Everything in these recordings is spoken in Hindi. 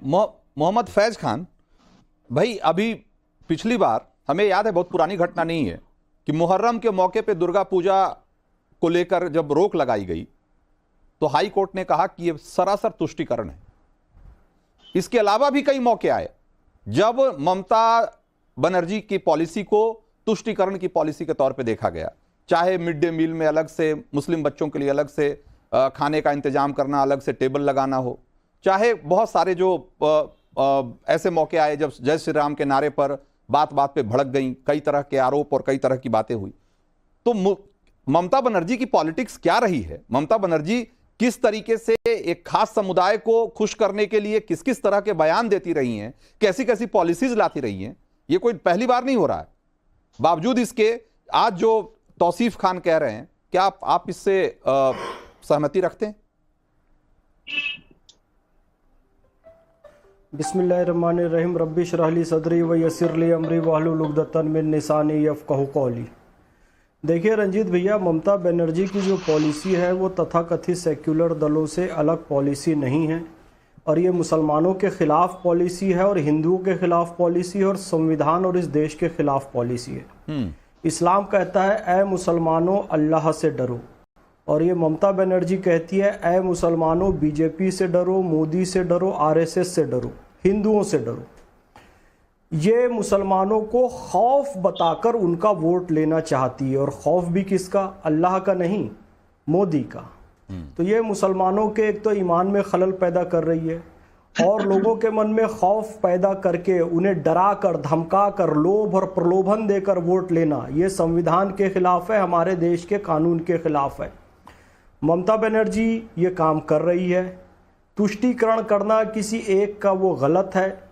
मोहम्मद फैज खान भाई, अभी पिछली बार हमें याद है, बहुत पुरानी घटना नहीं है, कि मुहर्रम के मौके पे दुर्गा पूजा को लेकर जब रोक लगाई गई तो हाई कोर्ट ने कहा कि यह सरासर तुष्टीकरण है। इसके अलावा भी कई मौके आए जब ममता बनर्जी की पॉलिसी को तुष्टीकरण की पॉलिसी के तौर पे देखा गया, चाहे मिड डे मील में अलग से मुस्लिम बच्चों के लिए अलग से खाने का इंतजाम करना, अलग से टेबल लगाना हो, चाहे बहुत सारे जो ऐसे मौके आए जब जय श्री राम के नारे पर बात बात पे भड़क गई, कई तरह के आरोप और कई तरह की बातें हुई। तो ममता बनर्जी की पॉलिटिक्स क्या रही है? ममता बनर्जी किस तरीके से एक खास समुदाय को खुश करने के लिए किस किस तरह के बयान देती रही हैं, कैसी कैसी पॉलिसीज लाती रही हैं, ये कोई पहली बार नहीं हो रहा है। बावजूद इसके आज जो तौसीफ खान कह रहे हैं, क्या आप इससे सहमति रखते हैं? बिस्मिल्लाहिर्रहमानिर्रहीम। रब्बी श्रह ली सदरी व यस्सिर ली अमरी वहलुल उक़दतन मिन लिसानी यफ़क़हू क़ौली। देखिए रंजीत भैया, ममता बनर्जी की जो पॉलिसी है वो तथाकथित सेक्युलर दलों से अलग पॉलिसी नहीं है, और ये मुसलमानों के ख़िलाफ़ पॉलिसी है और हिंदुओं के ख़िलाफ़ पॉलिसी है और संविधान और इस देश के ख़िलाफ़ पॉलिसी है। इस्लाम कहता है ऐ मुसलमानों अल्लाह से डरो, और ये ममता बनर्जी कहती है ऐ मुसलमानों बीजेपी से डरो, मोदी से डरो, आरएसएस से डरो, हिंदुओं से डरो। ये मुसलमानों को खौफ बताकर उनका वोट लेना चाहती है, और खौफ भी किसका? अल्लाह का नहीं, मोदी का। तो ये मुसलमानों के एक तो ईमान में खलल पैदा कर रही है, और लोगों के मन में खौफ पैदा करके उन्हें डरा कर, धमका कर, लोभ और प्रलोभन देकर वोट लेना, ये संविधान के खिलाफ है, हमारे देश के कानून के खिलाफ है। ममता बनर्जी ये काम कर रही है। तुष्टीकरण करना किसी एक का वो गलत है।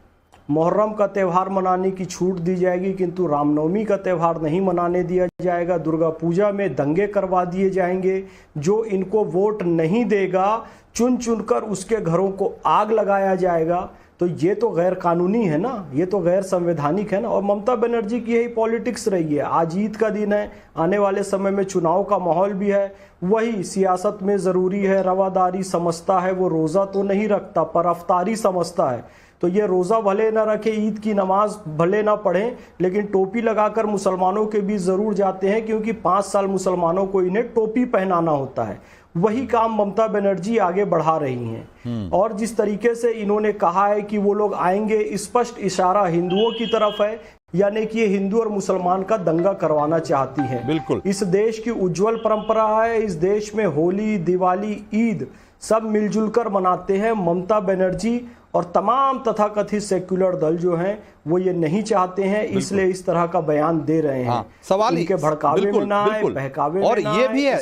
मुहर्रम का त्यौहार मनाने की छूट दी जाएगी, किंतु रामनवमी का त्यौहार नहीं मनाने दिया जाएगा। दुर्गा पूजा में दंगे करवा दिए जाएंगे। जो इनको वोट नहीं देगा चुन चुनकर उसके घरों को आग लगाया जाएगा। तो ये तो गैर कानूनी है ना, ये तो गैर संवैधानिक है ना। और ममता बनर्जी की यही पॉलिटिक्स रही है। आज ईद का दिन है, आने वाले समय में चुनाव का माहौल भी है। वही सियासत में ज़रूरी है, रवादारी समझता है, वो रोज़ा तो नहीं रखता पर अफ्तारी समझता है। तो ये रोज़ा भले ना रखे, ईद की नमाज भले ना पढ़ें, लेकिन टोपी लगाकर मुसलमानों के बीच ज़रूर जाते हैं, क्योंकि 5 साल मुसलमानों को इन्हें टोपी पहनाना होता है। वही काम ममता बनर्जी आगे बढ़ा रही हैं। और जिस तरीके से इन्होंने कहा है कि वो लोग आएंगे, स्पष्ट इशारा हिंदुओं की तरफ है, यानी कि ये हिंदू और मुसलमान का दंगा करवाना चाहती हैं। बिल्कुल। इस देश की उज्जवल परंपरा है। इस देश में होली, दिवाली, ईद सब मिलजुल कर मनाते हैं। ममता बनर्जी और तमाम तथाकथित सेक्युलर दल जो हैं वो ये नहीं चाहते हैं, इसलिए इस तरह का बयान दे रहे हैं। हाँ, सवाल इनके भड़कावे में ना आए, बहकावे और में ना ये आए, भी है,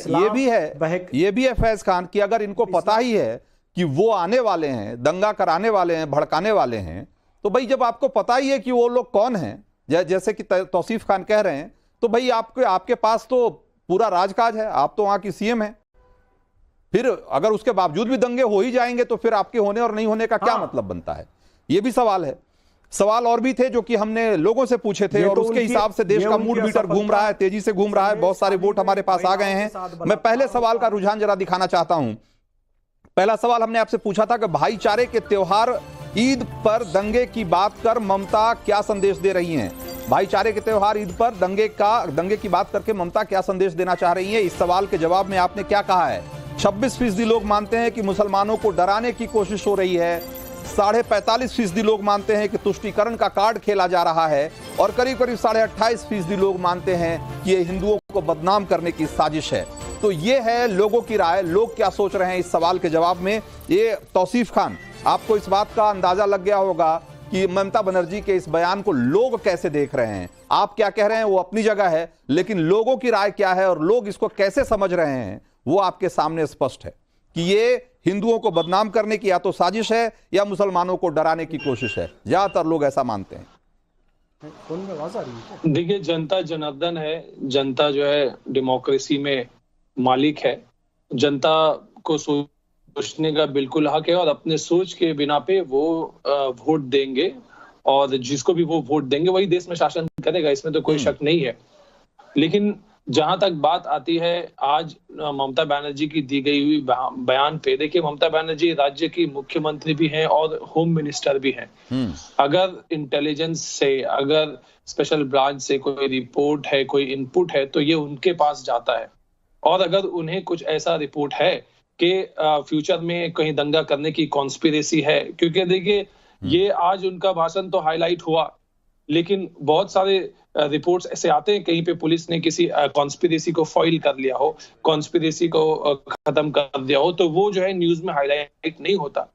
ये भी है फैज खान कि अगर इनको पता ही है कि वो आने वाले हैं, दंगा कराने वाले हैं, भड़काने वाले हैं, तो भाई जब आपको पता ही है कि वो लोग कौन हैं, जैसे कि तौसीफ खान कह रहे हैं, तो भाई आपके पास तो पूरा राजकाज है, आप तो वहां की सीएम है। फिर अगर उसके बावजूद भी दंगे हो ही जाएंगे तो फिर आपके होने और नहीं होने का क्या मतलब बनता है? ये भी सवाल है। सवाल और भी थे जो कि हमने लोगों से पूछे थे, और उसके हिसाब से देश का मूड मीटर घूम रहा है, तेजी से घूम रहा है, बहुत सारे वोट हमारे पास आ गए हैं। मैं पहले सवाल का रुझान जरा दिखाना चाहता हूं। पहला सवाल हमने आपसे पूछा था कि भाईचारे के त्योहार ईद पर दंगे की बात कर ममता क्या संदेश दे रही हैं? भाईचारे के त्योहार ईद पर दंगे की बात करके ममता क्या संदेश देना चाह रही है? इस सवाल के जवाब में आपने क्या कहा है? 26% लोग मानते हैं कि मुसलमानों को डराने की कोशिश हो रही है, 45.5% लोग मानते हैं कि तुष्टीकरण का कार्ड खेला जा रहा है, और करीब करीब 28.5% लोग मानते हैं कि ये हिंदुओं को बदनाम करने की साजिश है। तो ये है लोगों की राय। लोग क्या सोच रहे हैं इस सवाल के जवाब में? ये तौसीफ खान, आपको इस बात का अंदाजा लग गया होगा कि ममता बनर्जी के इस बयान को लोग कैसे देख रहे हैं। आप क्या कह रहे हैं वो अपनी जगह है, लेकिन लोगों की राय क्या है और लोग इसको कैसे समझ रहे हैं वो आपके सामने स्पष्ट है कि ये हिंदुओं को बदनाम करने की या तो साजिश है या मुसलमानों को डराने की कोशिश है। ज्यादातर लोग ऐसा मानते हैं। देखिए, जनता जनार्दन है, जनता जो है डेमोक्रेसी में मालिक है। जनता को सोचने का बिल्कुल हक है, और अपने सोच के बिना पे वो वोट देंगे, और जिसको भी वो वोट देंगे वही देश में शासन करेगा, इसमें तो कोई शक नहीं है। लेकिन जहां तक बात आती है आज ममता बनर्जी की दी गई हुई बयान पे, देखिए ममता बनर्जी राज्य की मुख्यमंत्री भी हैं और होम मिनिस्टर भी हैं। अगर इंटेलिजेंस से, अगर स्पेशल ब्रांच से कोई रिपोर्ट है, कोई इनपुट है, तो ये उनके पास जाता है। और अगर उन्हें कुछ ऐसा रिपोर्ट है कि फ्यूचर में कहीं दंगा करने की कॉन्स्पिरेसी है, क्योंकि देखिए ये आज उनका भाषण तो हाईलाइट हुआ, लेकिन बहुत सारे रिपोर्ट्स ऐसे आते हैं कहीं पे पुलिस ने किसी कॉन्स्पिरेसी को फॉइल कर लिया हो, कॉन्स्पिरेसी को खत्म कर दिया हो, तो वो जो है न्यूज में हाईलाइट नहीं होता।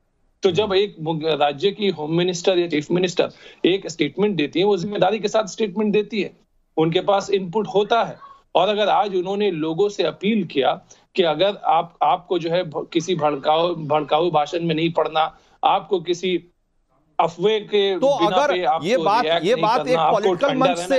तो जब एक राज्य की होम मिनिस्टर या चीफ मिनिस्टर एक स्टेटमेंट देती है, वो जिम्मेदारी के साथ स्टेटमेंट देती है, उनके पास इनपुट होता है। और अगर आज उन्होंने लोगों से अपील किया कि अगर आपको जो है किसी भड़काऊ भाषण में नहीं पड़ना, आपको किसी अफवाह के तो अगर ये बात एक पॉलिटिकल मंच से,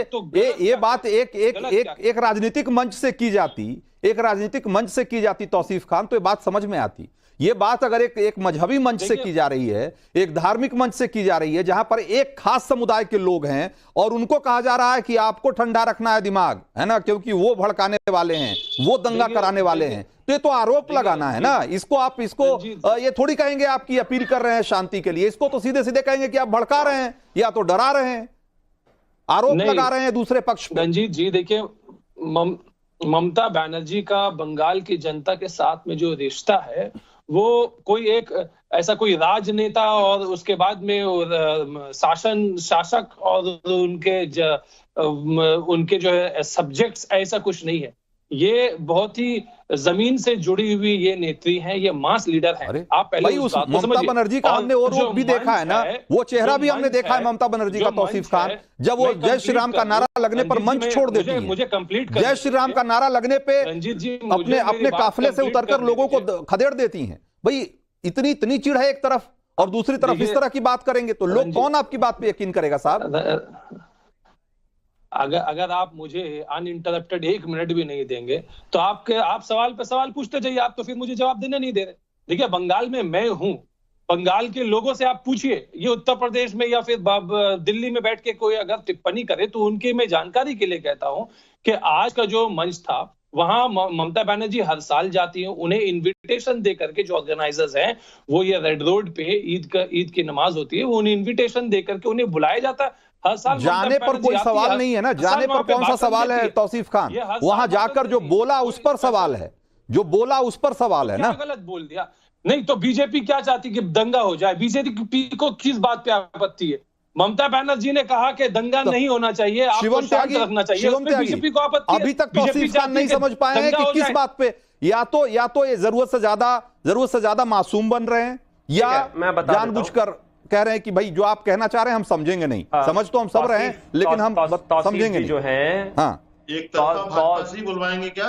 ये बात एक राजनीतिक मंच से की जाती, एक राजनीतिक मंच से की जाती तौसीफ खान, तो ये बात समझ में आती। ये बात अगर एक मजहबी मंच से की जा रही है, एक धार्मिक मंच से की जा रही है, जहां पर एक खास समुदाय के लोग हैं और उनको कहा जा रहा है कि आपको ठंडा रखना है दिमाग, है ना, क्योंकि वो भड़काने वाले हैं, वो दंगा कराने वाले हैं, तो ये तो आरोप लगाना है ना। इसको ये थोड़ी कहेंगे आपकी अपील कर रहे हैं शांति के लिए, इसको तो सीधे सीधे कहेंगे कि आप भड़का रहे हैं या तो डरा रहे हैं, आरोप लगा रहे हैं दूसरे पक्ष पे। रंजीत जी देखिए, ममता बनर्जी का बंगाल की जनता के साथ में जो रिश्ता है, वो कोई एक ऐसा कोई राजनेता और उसके बाद में शासक और उनके जो है सब्जेक्ट्स, ऐसा कुछ नहीं है। ये बहुत ही जमीन से जुड़ी हुई ये नेत्री हैं, ये मास लीडर हैं। आप पहले उस बात को समझिए। ममता बनर्जी का हमने और रूप भी देखा है ना, वो चेहरा भी हमने देखा है ममता बनर्जी का, तौसीफ खान, जब वो जय श्री राम का नारा लगने पर मंच छोड़ देती है, मुझे कंप्लीट जय श्री राम का नारा लगने पे अपने काफिले से उतरकर लोगों को खदेड़ देती हैं। भाई इतनी चिढ़ है एक तरफ, और दूसरी तरफ इस तरह की बात करेंगे तो लोग कौन आपकी बात पे यकीन करेगा साहब? अगर आप मुझे अनइंटरप्टेड 1 मिनट भी नहीं देंगे तो आप सवाल पे सवाल पूछते जाइए, आप तो फिर मुझे जवाब देने नहीं दे रहे। देखिए बंगाल में मैं हूं, बंगाल के लोगों से आप पूछिए, ये उत्तर प्रदेश में या फिर दिल्ली में बैठ के कोई अगर टिप्पणी करे तो उनकी मैं जानकारी के लिए कहता हूं कि आज का जो मंच था, वहां ममता बनर्जी हर साल जाती हैं, उन्हें इनविटेशन दे करके, जो ऑर्गेनाइजर्स हैं, वो ये रेड रोड पे ईद की नमाज होती है, वो उन्हें इनविटेशन दे करके उन्हें बुलाया जाता है। हर साल जाने पर कोई सवाल नहीं है ना, जाने पर कौन सा सवाल है तौसीफ खान? वहां जाकर जो बोला उस पर सवाल है, जो बोला उस पर सवाल है ना। गलत बोल दिया नहीं तो बीजेपी क्या चाहती कि दंगा हो जाए? बीजेपी को किस बात पे आपत्ति है? ममता बनर्जी ने कहा कि दंगा नहीं होना चाहिए, आपको शांत रखना चाहिए, बीजेपी को आपत्ति है। अभी तक तौसीफ खान नहीं समझ पाए हैं कि किस बात पे, या तो ये जरूरत से ज्यादा मासूम बन रहे हैं, या जानबूझकर कह रहे हैं कि भाई जो आप कहना चाह रहे हैं हम समझेंगे नहीं। समझ तो हम सब रहे हैं, लेकिन हम समझेंगे नहीं। जो है एक तरफा बुलवाएंगे क्या?